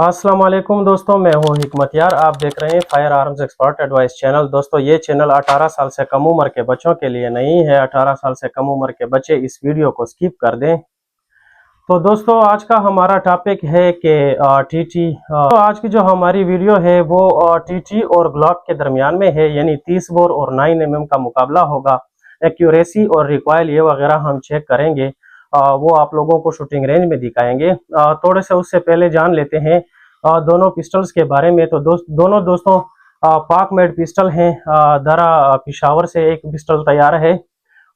अस्सलाम वालेकुम दोस्तों, मैं हूं हिकमत यार। आप देख रहे हैं fire arms expert advice channel. दोस्तों, ये चैनल 18 साल से कम उम्र के बच्चों के लिए नहीं है। 18 साल से कम उम्र के बच्चे इस वीडियो को स्किप कर दें। तो दोस्तों, आज का हमारा टॉपिक है कि टीटी। तो आज की जो हमारी वीडियो है वो टीटी और ग्लॉक के दरमियान में है, यानी 30 बोर और 9 mm का मुकाबला होगा। एक्यूरेसी और रिकॉइल ये वगैरह हम चेक करेंगे। वो आप लोगों को शूटिंग रेंज में दिखाएंगे। थोड़े से उससे पहले जान लेते हैं दोनों पिस्टल्स के बारे में। तो दोनों दोस्तों पाक मेड पिस्टल हैं। दरा पिशावर से एक पिस्टल तैयार है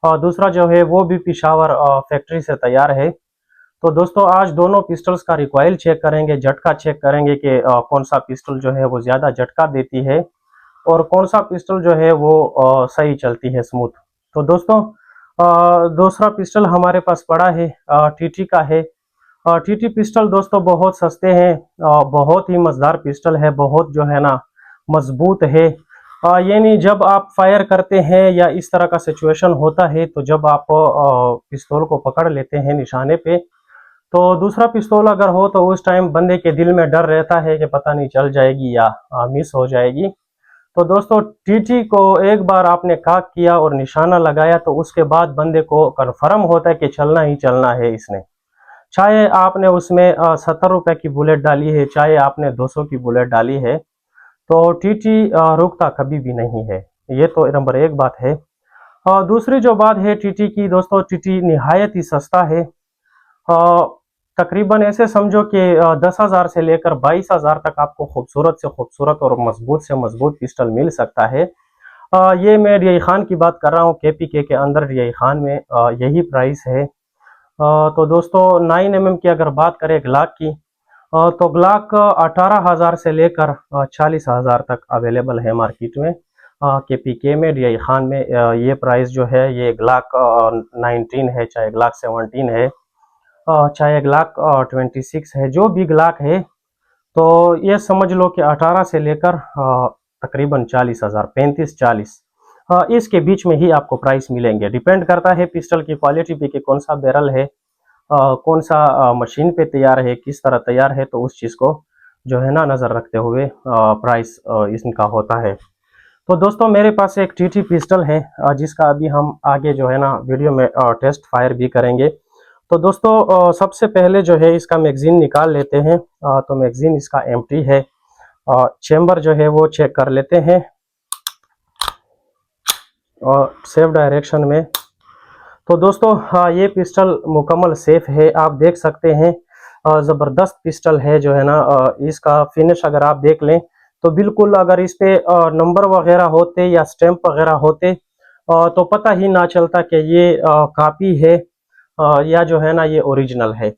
और दूसरा जो है वो भी पिशावर फैक्ट्री से तैयार है। तो दोस्तों, आज दोनों पिस्टल्स का रिकॉइल चेक करेंगे, झटका चेक करेंगे कि कौन सा पिस्टल जो है वो ज़्यादा झटका देती है और कौन सा पिस्टल जो है वो सही चलती है, स्मूथ। तो दोस्तों, दूसरा पिस्टल हमारे पास पड़ा है, टीटी का है। टीटी पिस्टल दोस्तों बहुत सस्ते हैं, बहुत ही मज़ेदार पिस्टल है, बहुत जो है ना मजबूत है। यानी जब आप फायर करते हैं या इस तरह का सिचुएशन होता है, तो जब आप पिस्तौल को पकड़ लेते हैं निशाने पे, तो दूसरा पिस्तौल अगर हो तो उस टाइम बंदे के दिल में डर रहता है कि पता नहीं चल जाएगी या मिस हो जाएगी। तो दोस्तों, टीटी को एक बार आपने काक किया और निशाना लगाया तो उसके बाद बंदे को कन्फर्म होता है कि चलना ही चलना है इसने। चाहे आपने उसमें 70 रुपए की बुलेट डाली है, चाहे आपने 200 की बुलेट डाली है, तो टीटी रुकता कभी भी नहीं है। ये तो नंबर एक बात है। और दूसरी जो बात है टीटी की, दोस्तों टीटी निहायत ही सस्ता है। तकरीबन ऐसे समझो कि 10,000 से लेकर 22,000 तक आपको खूबसूरत से खूबसूरत और मजबूत से मजबूत पिस्टल मिल सकता है। ये मैं रियाई खान की बात कर रहा हूँ, केपीके के अंदर रियाई खान में यही प्राइस है। तो दोस्तों, 9 mm की अगर बात करें ग्लाक की, तो ग्लाक 18,000 से लेकर 40,000 तक अवेलेबल है मार्केट में। केपीके में, रियाई खान में ये प्राइस जो है, ये ग्लाक 19 है, चाहे ग्लाक 17 है, चाहे ग्लाक 26 है, जो भी ग्लाक है, तो ये समझ लो कि 18 से लेकर तकरीबन 40,000, 35-40 इसके बीच में ही आपको प्राइस मिलेंगे। डिपेंड करता है पिस्टल की क्वालिटी पे कि कौन सा बैरल है, कौन सा मशीन पे तैयार है, किस तरह तैयार है, तो उस चीज़ को जो है ना नज़र रखते हुए प्राइस इनका होता है। तो दोस्तों, मेरे पास एक टीटी पिस्टल है जिसका अभी हम आगे जो है ना वीडियो में टेस्ट फायर भी करेंगे। तो दोस्तों, सबसे पहले जो है इसका मैगजीन निकाल लेते हैं। तो मैगजीन इसका एम्प्टी है। चेम्बर जो है वो चेक कर लेते हैं और सेफ डायरेक्शन में। तो दोस्तों, ये पिस्टल मुकम्मल सेफ है, आप देख सकते हैं। ज़बरदस्त पिस्टल है जो है ना। इसका फिनिश अगर आप देख लें तो बिल्कुल, अगर इस पे नंबर वगैरह होते या स्टैंप वगैरह होते तो पता ही ना चलता कि ये कॉपी है या जो है ना ये ओरिजिनल है।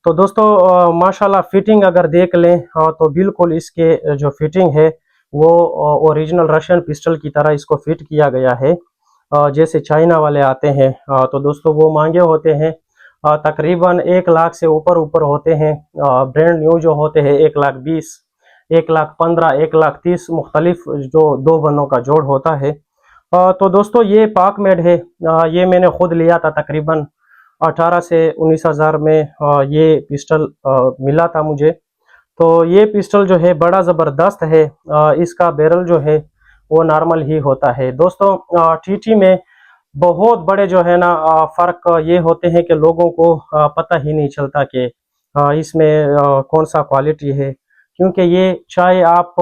तो दोस्तों, माशाल्लाह फिटिंग अगर देख लें तो बिल्कुल इसके जो फिटिंग है वो ओरिजिनल रशियन पिस्टल की तरह इसको फिट किया गया है। जैसे चाइना वाले आते हैं, तो दोस्तों वो महंगे होते हैं, तकरीबन 1 लाख से ऊपर ऊपर होते हैं। ब्रांड न्यू जो होते हैं 1,20,000, 1,15,000, 1,30,000 मुख्तलिफ जो दो बनों का जोड़ होता है। तो दोस्तों, ये पाक मेड है। ये मैंने खुद लिया था तकरीबन 18 से 19,000 में ये पिस्टल मिला था मुझे। तो ये पिस्टल जो है बड़ा ज़बरदस्त है। इसका बैरल जो है वो नॉर्मल ही होता है। दोस्तों, टीटी में बहुत बड़े जो है ना फ़र्क ये होते हैं कि लोगों को पता ही नहीं चलता कि इसमें कौन सा क्वालिटी है, क्योंकि ये चाहे आप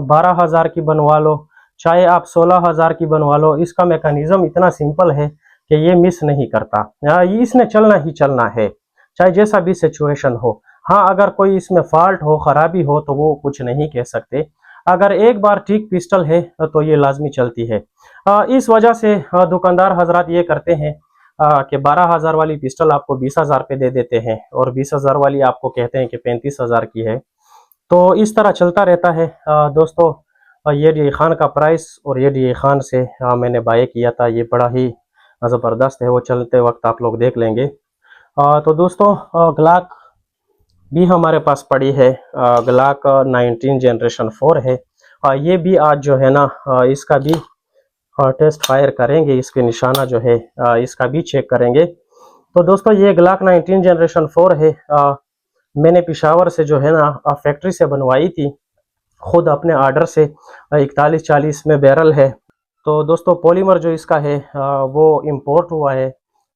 12,000 की बनवा लो, चाहे आप 16,000 की बनवा लो, इसका मैकेनिज्म इतना सिंपल है कि ये मिस नहीं करता। इसने चलना ही चलना है, चाहे जैसा भी सिचुएशन हो। हाँ, अगर कोई इसमें फॉल्ट हो, खराबी हो, तो वो कुछ नहीं कह सकते। अगर एक बार ठीक पिस्टल है तो ये लाजमी चलती है। इस वजह से दुकानदार हजरात ये करते हैं कि 12,000 वाली पिस्टल आपको 20,000 पे दे देते हैं और 20,000 वाली आपको कहते हैं कि 35,000 की है। तो इस तरह चलता रहता है। दोस्तों, ये डी खान का प्राइस और ये डी खान से मैंने बाय किया था, ये बड़ा ही ज़बरदस्त है, वो चलते वक्त आप लोग देख लेंगे। तो दोस्तों, ग्लाक भी हमारे पास पड़ी है। ग्लाक 19 जनरेशन 4 है। ये भी आज जो है ना इसका भी टेस्ट फायर करेंगे, इसके निशाना जो है इसका भी चेक करेंगे। तो दोस्तों, ये ग्लाक 19 जनरेशन 4 है। मैंने पेशावर से जो है ना फैक्ट्री से बनवाई थी, खुद अपने ऑर्डर से। 41-40 में बैरल है। तो दोस्तों पॉलीमर जो इसका है वो इंपोर्ट हुआ है,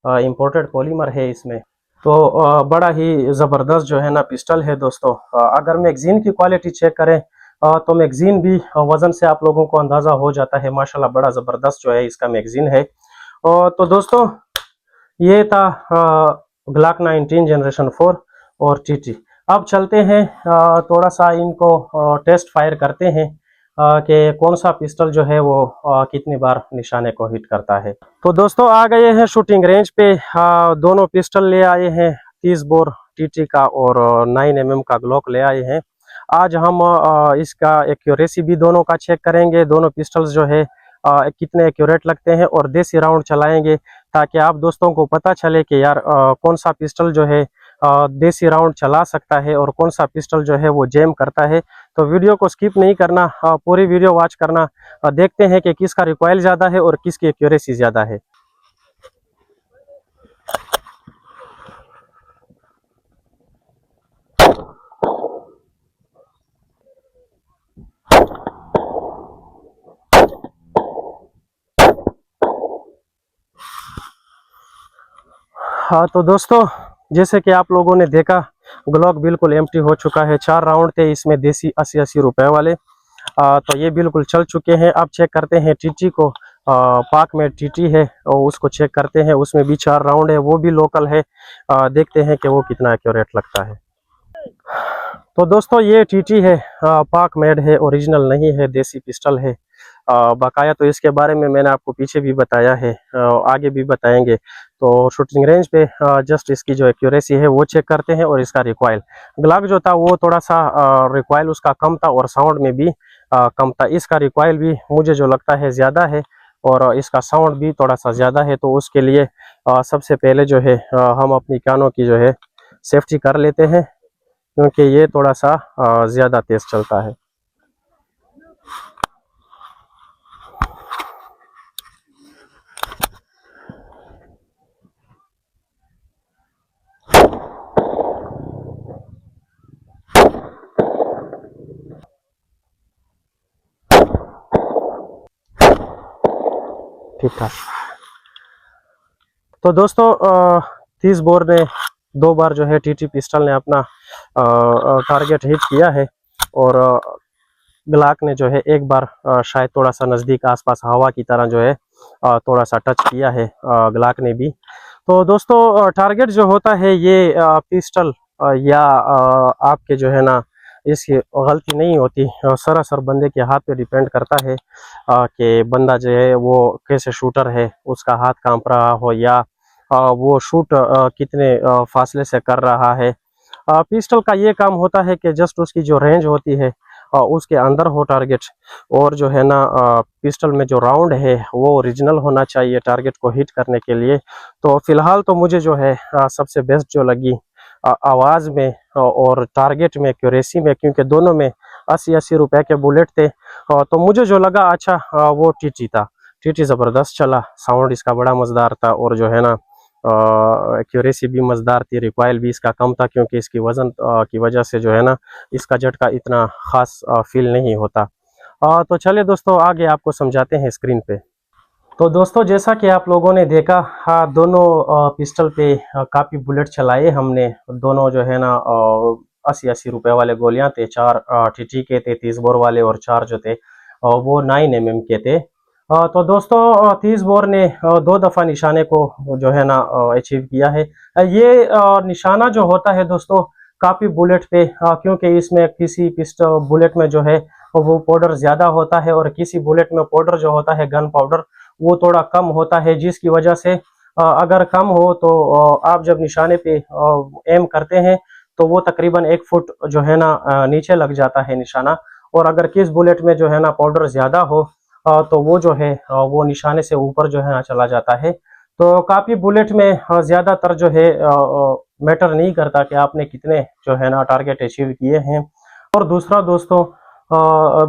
इंपोर्टेड पॉलीमर है इसमें। तो बड़ा ही ज़बरदस्त जो है ना पिस्टल है दोस्तों। अगर मैगज़ीन की क्वालिटी चेक करें तो मैगज़ीन भी वज़न से आप लोगों को अंदाज़ा हो जाता है। माशाल्लाह बड़ा ज़बरदस्त जो है इसका मैगज़ीन है। तो दोस्तों ये था ग्लॉक 19 जनरेशन 4 और टीटी। अब चलते हैं थोड़ा सा इनको टेस्ट फायर करते हैं कि कौन सा पिस्टल जो है वो कितनी बार निशाने को हिट करता है। तो दोस्तों आ गए हैं शूटिंग रेंज पे। दोनों पिस्टल ले आए हैं, 30 बोर टीटी का और 9 mm का ग्लॉक ले आए हैं। आज हम इसका एक्यूरेसी भी दोनों का चेक करेंगे, दोनों पिस्टल्स जो है कितने एक्यूरेट लगते हैं, और देसी राउंड चलाएंगे ताकि आप दोस्तों को पता चले कि यार कौन सा पिस्टल जो है देसी राउंड चला सकता है और कौन सा पिस्टल जो है वो जैम करता है। तो वीडियो को स्किप नहीं करना, पूरी वीडियो वॉच करना। देखते हैं कि किसका रिकॉइल ज़्यादा है और किसकी एक्यूरेसी ज़्यादा है। हाँ तो दोस्तों जैसे कि आप लोगों ने देखा, ग्लॉक बिल्कुल एम्प्टी हो चुका है। 4 राउंड थे इसमें देसी 80-80 रुपए वाले। तो ये बिल्कुल चल चुके हैं। अब चेक करते हैं टीटी को। पाक में टीटी है और उसको चेक करते हैं, उसमें भी 4 राउंड है, वो भी लोकल है। देखते हैं कि वो कितना एक्यूरेट लगता है। तो दोस्तों ये टीटी है, पाक मेड है, ओरिजिनल नहीं है, देसी पिस्टल है। बकाया तो इसके बारे में मैंने आपको पीछे भी बताया है, आगे भी बताएंगे। तो शूटिंग रेंज पे जस्ट इसकी जो एक्यूरेसी है वो चेक करते हैं और इसका रिकॉइल। ग्लॉक जो था वो थोड़ा सा रिकॉइल उसका कम था और साउंड में भी कम था। इसका रिकॉइल भी मुझे जो लगता है ज़्यादा है और इसका साउंड भी थोड़ा सा ज़्यादा है। तो उसके लिए सबसे पहले जो है हम अपनी कानों की जो है सेफ्टी कर लेते हैं, क्योंकि ये थोड़ा सा ज़्यादा तेज़ चलता है। ठीक ठाक। तो दोस्तों 30 बोर ने 2 बार जो है टीटी पिस्टल ने अपना टारगेट हिट किया है और ग्लॉक ने जो है एक बार शायद थोड़ा सा नज़दीक आसपास हवा की तरह जो है थोड़ा सा टच किया है ग्लॉक ने भी। तो दोस्तों टारगेट जो होता है ये पिस्टल या आपके जो है ना इसकी गलती नहीं होती, सरासर बंदे के हाथ पे डिपेंड करता है कि बंदा जो है वो कैसे शूटर है, उसका हाथ कांप रहा हो या वो शूट कितने फासले से कर रहा है। पिस्टल का ये काम होता है कि जस्ट उसकी जो रेंज होती है उसके अंदर हो टारगेट, और जो है ना पिस्टल में जो राउंड है वो ओरिजिनल होना चाहिए टारगेट को हिट करने के लिए। तो फिलहाल तो मुझे जो है सबसे बेस्ट जो लगी आवाज़ में और टारगेट में, एक्यूरेसी में, क्योंकि दोनों में 80-80 रुपए के बुलेट थे। तो मुझे जो लगा अच्छा वो टीटी था। टीटी ज़बरदस्त चला, साउंड इसका बड़ा मज़ेदार था और जो है ना एक्यूरेसी भी मज़ेदार थी। रिकॉइल भी इसका कम था क्योंकि इसकी वज़न की वजह से जो है ना इसका झटका इतना ख़ास फील नहीं होता। तो चलिए दोस्तों आगे आपको समझाते हैं स्क्रीन पे। तो दोस्तों जैसा कि आप लोगों ने देखा, हाँ दोनों पिस्टल पे काफ़ी बुलेट चलाए हमने। दोनों जो है ना 80-80 रुपए वाले गोलियां थे। 4 टीटी के थे 30 बोर वाले और 4 जो थे वो 9 mm के थे। तो दोस्तों 30 बोर ने 2 दफ़ा निशाने को जो है ना अचीव किया है। ये निशाना जो होता है दोस्तों काफ़ी बुलेट पे, क्योंकि इसमें किसी पिस्टल बुलेट में जो है वो पाउडर ज़्यादा होता है और किसी बुलेट में पाउडर जो होता है गन पाउडर वो थोड़ा कम होता है, जिसकी वजह से अगर कम हो तो आप जब निशाने पे एम करते हैं तो वो तकरीबन 1 फुट जो है ना नीचे लग जाता है निशाना। और अगर किस बुलेट में जो है ना पाउडर ज़्यादा हो तो वो जो है वो निशाने से ऊपर जो है ना चला जाता है। तो काफ़ी बुलेट में ज़्यादातर जो है मैटर नहीं करता कि आपने कितने जो है ना टारगेट अचीव किए हैं। और दूसरा दोस्तों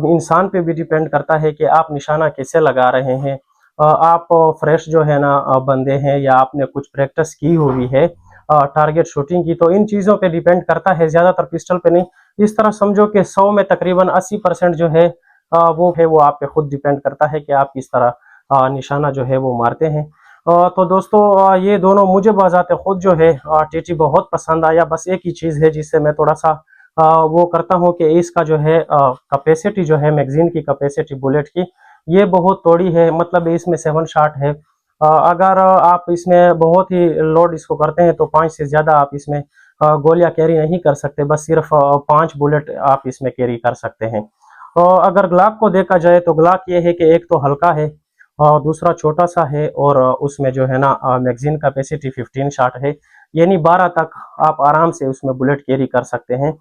इंसान पे भी डिपेंड करता है कि आप निशाना कैसे लगा रहे हैं। आप फ्रेश जो है ना बंदे हैं या आपने कुछ प्रैक्टिस की हुई है टारगेट शूटिंग की। तो इन चीज़ों पे डिपेंड करता है, ज़्यादातर पिस्टल पे नहीं। इस तरह समझो कि 100 में तकरीबन 80% जो है वो आप पे खुद डिपेंड करता है कि आप किस तरह निशाना जो है वो मारते हैं। तो दोस्तों ये दोनों मुझे बजाते खुद जो है टीटी बहुत पसंद आया। बस एक ही चीज़ है जिससे मैं थोड़ा सा वो करता हूँ कि इसका जो है कैपेसिटी जो है, मैगजीन की कैपेसिटी बुलेट की, ये बहुत थोड़ी है। मतलब इसमें 7 शॉट है। अगर आप इसमें बहुत ही लोड इसको करते हैं तो 5 से ज़्यादा आप इसमें गोलियां कैरी नहीं कर सकते। बस सिर्फ 5 बुलेट आप इसमें कैरी कर सकते हैं। और अगर ग्लाक को देखा जाए तो ग्लाक ये है कि एक तो हल्का है और दूसरा छोटा सा है, और उसमें जो है ना मैगजीन कैपेसिटी 15 शॉट है, यानी 12 तक आप आराम से उसमें बुलेट कैरी कर सकते हैं।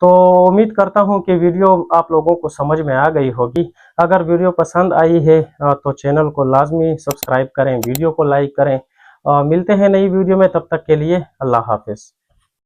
तो उम्मीद करता हूं कि वीडियो आप लोगों को समझ में आ गई होगी। अगर वीडियो पसंद आई है तो चैनल को लाजमी सब्सक्राइब करें, वीडियो को लाइक करें। मिलते हैं नई वीडियो में, तब तक के लिए अल्लाह हाफिज।